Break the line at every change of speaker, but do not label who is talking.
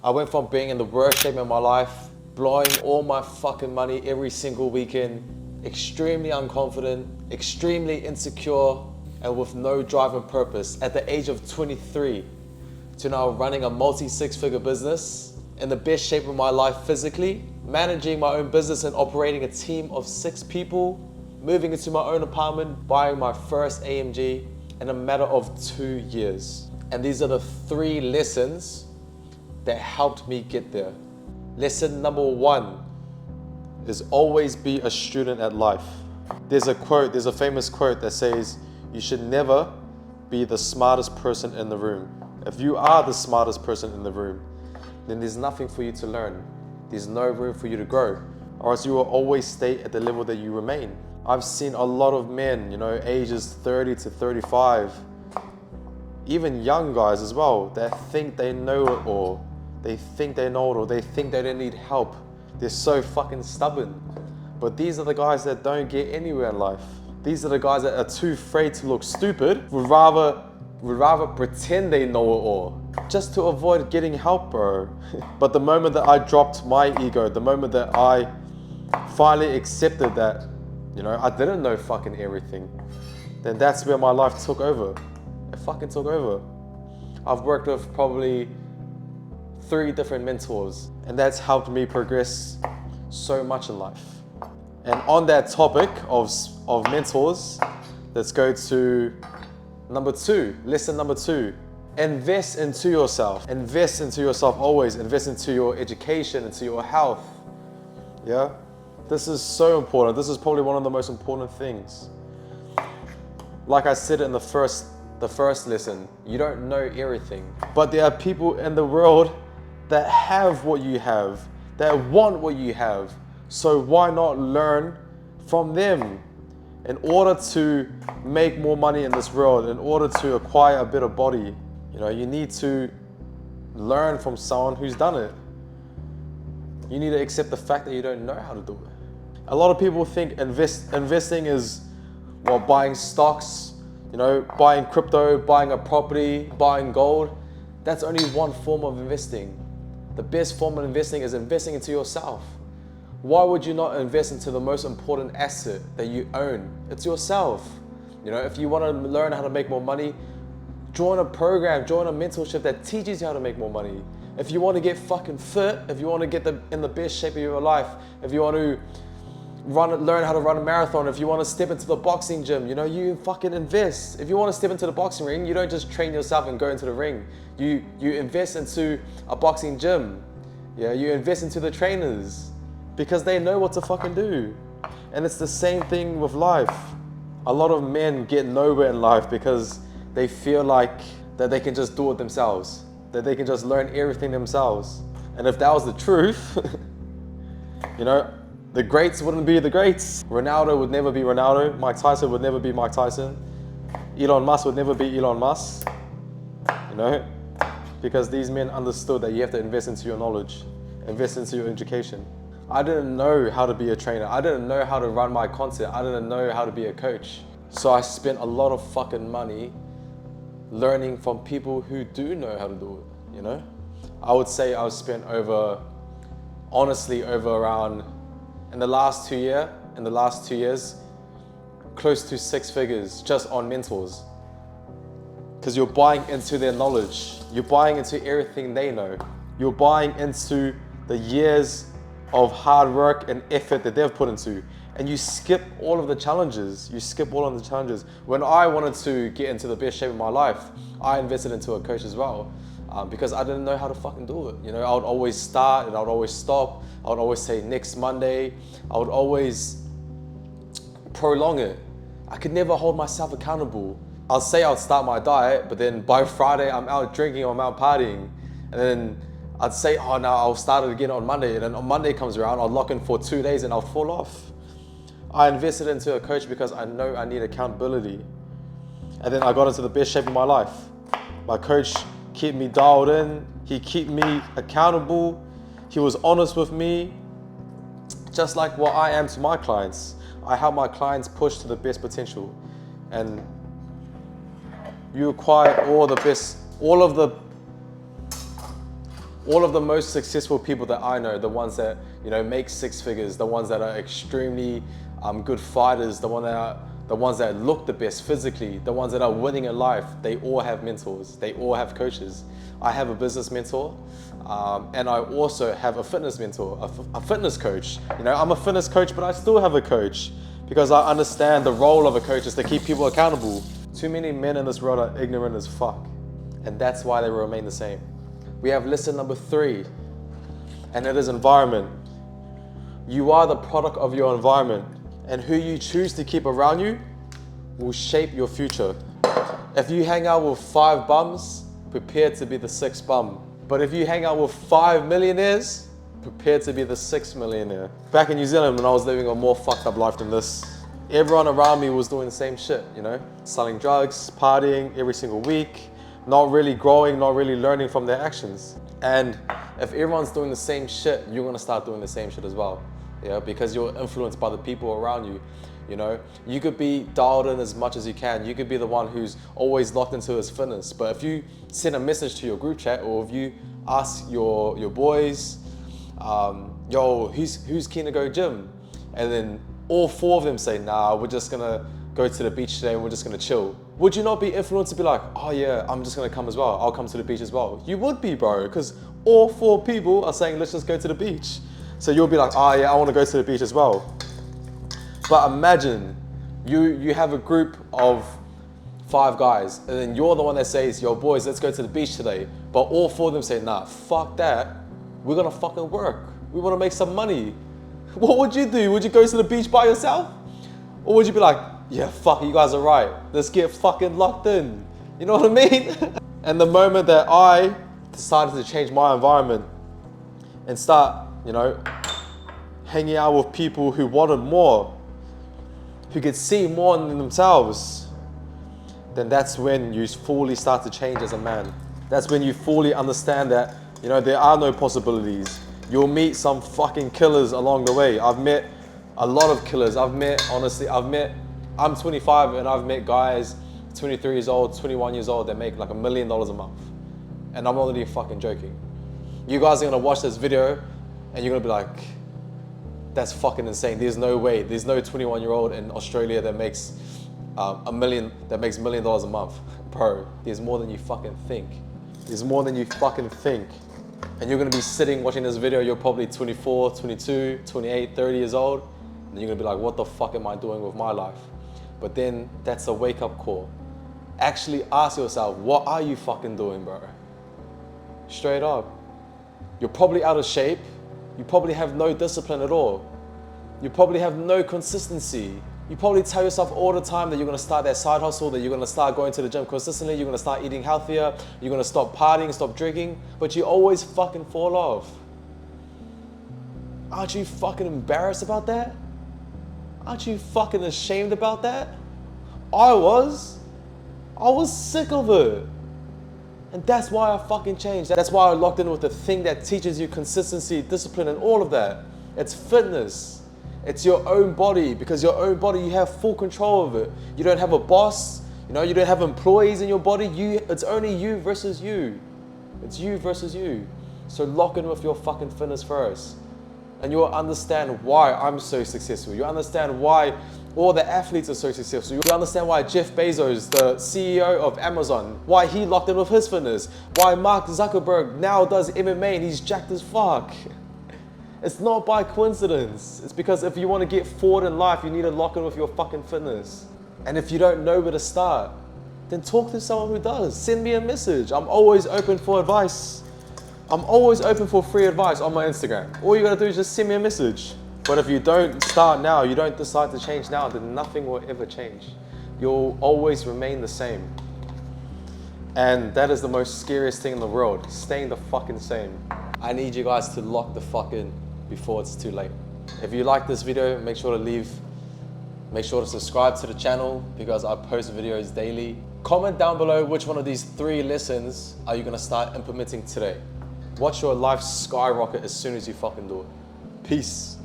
I went from being in the worst shape of my life, blowing all my fucking money every single weekend, extremely unconfident, extremely insecure, and with no drive and purpose at the age of 23, to now running a multi-six-figure business, in the best shape of my life physically, managing my own business and operating a team of 6 people, moving into my own apartment, buying my first AMG in a matter of 2 years. And these are the 3 lessons that helped me get there. Lesson number 1 is always be a student at life. There's a famous quote that says, you should never be the smartest person in the room. If you are the smartest person in the room, then there's nothing for you to learn. There's no room for you to grow, or else you will always stay at the level that you remain. I've seen a lot of men, ages 30 to 35, even young guys as well, that think they know it all. They think they know it all. They think they don't need help. They're so fucking stubborn. But these are the guys that don't get anywhere in life. These are the guys that are too afraid to look stupid, would rather pretend they know it all, just to avoid getting help, bro. But the moment that I dropped my ego, the moment that I finally accepted that, I didn't know fucking everything, then that's where my life took over. It fucking took over. I've worked with probably 3 different mentors, and that's helped me progress so much in life. And on that topic of mentors, let's go to number 2, lesson number 2. Invest into yourself. Invest into yourself always. Invest into your education, into your health. Yeah? This is so important. This is probably one of the most important things. Like I said in the first lesson, you don't know everything. But there are people in the world that have what you have, that want what you have. So why not learn from them? In order to make more money in this world, in order to acquire a better body, you need to learn from someone who's done it. You need to accept the fact that you don't know how to do it. A lot of people think investing is buying stocks, buying crypto, buying a property, buying gold. That's only one form of investing. The best form of investing is investing into yourself. Why would you not invest into the most important asset that you own? It's yourself. If you want to learn how to make more money, join a program, join a mentorship that teaches you how to make more money. If you want to get fucking fit, if you want to get in the best shape of your life, if you want to learn how to run a marathon, if you want to step into the boxing gym, you fucking invest. If you want to step into the boxing ring, you don't just train yourself and go into the ring. You invest into a boxing gym. Yeah, you invest into the trainers because they know what to fucking do. And it's the same thing with life. A lot of men get nowhere in life because they feel like that they can just do it themselves, that they can just learn everything themselves. And if that was the truth, the greats wouldn't be the greats. Ronaldo would never be Ronaldo. Mike Tyson would never be Mike Tyson. Elon Musk would never be Elon Musk. Because these men understood that you have to invest into your knowledge, invest into your education. I didn't know how to be a trainer. I didn't know how to run my content. I didn't know how to be a coach. So I spent a lot of fucking money learning from people who do know how to do it, I would say I've spent honestly over around, in the last 2 years, close to 6 figures just on mentors. Because you're buying into their knowledge. You're buying into everything they know. You're buying into the years of hard work and effort that they've put into. And you skip all of the challenges. When I wanted to get into the best shape of my life, I invested into a coach as well. Because I didn't know how to fucking do it. I would always start and I would always stop. I would always say next Monday. I would always prolong it. I could never hold myself accountable. I'll say I'll start my diet, but then by Friday I'm out drinking or I'm out partying. And then I'd say, oh no, I'll start it again on Monday. And then on Monday comes around, I'll lock in for 2 days and I'll fall off. I invested into a coach because I know I need accountability. And then I got into the best shape of my life. My coach kept me dialed in. He kept me accountable. He was honest with me, just like what I am to my clients. I help my clients push to the best potential. And you acquire all of the All of the most successful people that I know, the ones that, you know, make six figures, the ones that are extremely good fighters, the ones that look the best physically, the ones that are winning in life, they all have mentors, they all have coaches. I have a business mentor, and I also have a fitness mentor, a fitness coach. You know, I'm a fitness coach, but I still have a coach because I understand the role of a coach is to keep people accountable. Too many men in this world are ignorant as fuck, and that's why they remain the same. We have lesson number 3, and it is environment. You are the product of your environment, and who you choose to keep around you will shape your future. If you hang out with 5 bums, prepare to be the 6th bum. But if you hang out with 5 millionaires, prepare to be the 6th millionaire. Back in New Zealand, when I was living a more fucked up life than this, everyone around me was doing the same shit, you know? Selling drugs, partying every single week, not really growing, not really learning from their actions. And if everyone's doing the same shit, you're gonna start doing the same shit as well. Yeah, because you're influenced by the people around you. You know, you could be dialed in as much as you can. You could be the one who's always locked into his fitness. But if you send a message to your group chat, or if you ask your boys, yo, who's keen to go gym? And then all 4 of them say, nah, we're just gonna go to the beach today and we're just gonna chill. Would you not be influenced to be like, oh yeah, I'm just gonna come as well. I'll come to the beach as well. You would be, bro, because all 4 people are saying, let's just go to the beach. So you'll be like, oh yeah, I wanna go to the beach as well. But imagine you have a group of 5 guys, and then you're the one that says, yo boys, let's go to the beach today. But all 4 of them say, nah, fuck that. We're gonna fucking work. We wanna make some money. What would you do? Would you go to the beach by yourself? Or would you be like, yeah, fuck, you guys are right. Let's get fucking locked in. You know what I mean? And the moment that I decided to change my environment and start, you know, hanging out with people who wanted more, who could see more in themselves, then that's when you fully start to change as a man. That's when you fully understand that, you know, there are no possibilities. You'll meet some fucking killers along the way. I've met a lot of killers. I'm 25 and I've met guys 23 years old, 21 years old that make like $1 million a month. And I'm not even fucking joking. You guys are gonna watch this video and you're gonna be like, that's fucking insane. There's no way. There's no 21-year-old in Australia that makes $1 million a month. Bro, there's more than you fucking think. There's more than you fucking think. And you're gonna be sitting watching this video, you're probably 24, 22, 28, 30 years old, and you're gonna be like, what the fuck am I doing with my life? But then that's a wake-up call. Actually ask yourself, what are you fucking doing, bro? Straight up. You're probably out of shape. You probably have no discipline at all. You probably have no consistency. You probably tell yourself all the time that you're gonna start that side hustle, that you're gonna start going to the gym consistently, you're gonna start eating healthier, you're gonna stop partying, stop drinking, but you always fucking fall off. Aren't you fucking embarrassed about that? Aren't you fucking ashamed about that? I was sick of it. And that's why I fucking changed. That's why I locked in with the thing that teaches you consistency, discipline, and all of that. It's fitness. It's your own body, because your own body, you have full control of it. You don't have a boss, you know, you don't have employees in your body. It's only you versus you. It's you versus you. So lock in with your fucking fitness first. And you'll understand why I'm so successful. You understand why all the athletes are so successful. You understand why Jeff Bezos, the CEO of Amazon, why he locked in with his fitness. Why Mark Zuckerberg now does MMA and he's jacked as fuck. It's not by coincidence. It's because if you want to get forward in life, you need to lock in with your fucking fitness. And if you don't know where to start, then talk to someone who does. Send me a message. I'm always open for advice. I'm always open for free advice on my Instagram. All you gotta do is just send me a message. But if you don't start now, you don't decide to change now, then nothing will ever change. You'll always remain the same. And that is the most scariest thing in the world, staying the fucking same. I need you guys to lock the fuck in before it's too late. If you like this video, make sure to subscribe to the channel because I post videos daily. Comment down below which one of these 3 lessons are you gonna start implementing today. Watch your life skyrocket as soon as you fucking do it. Peace.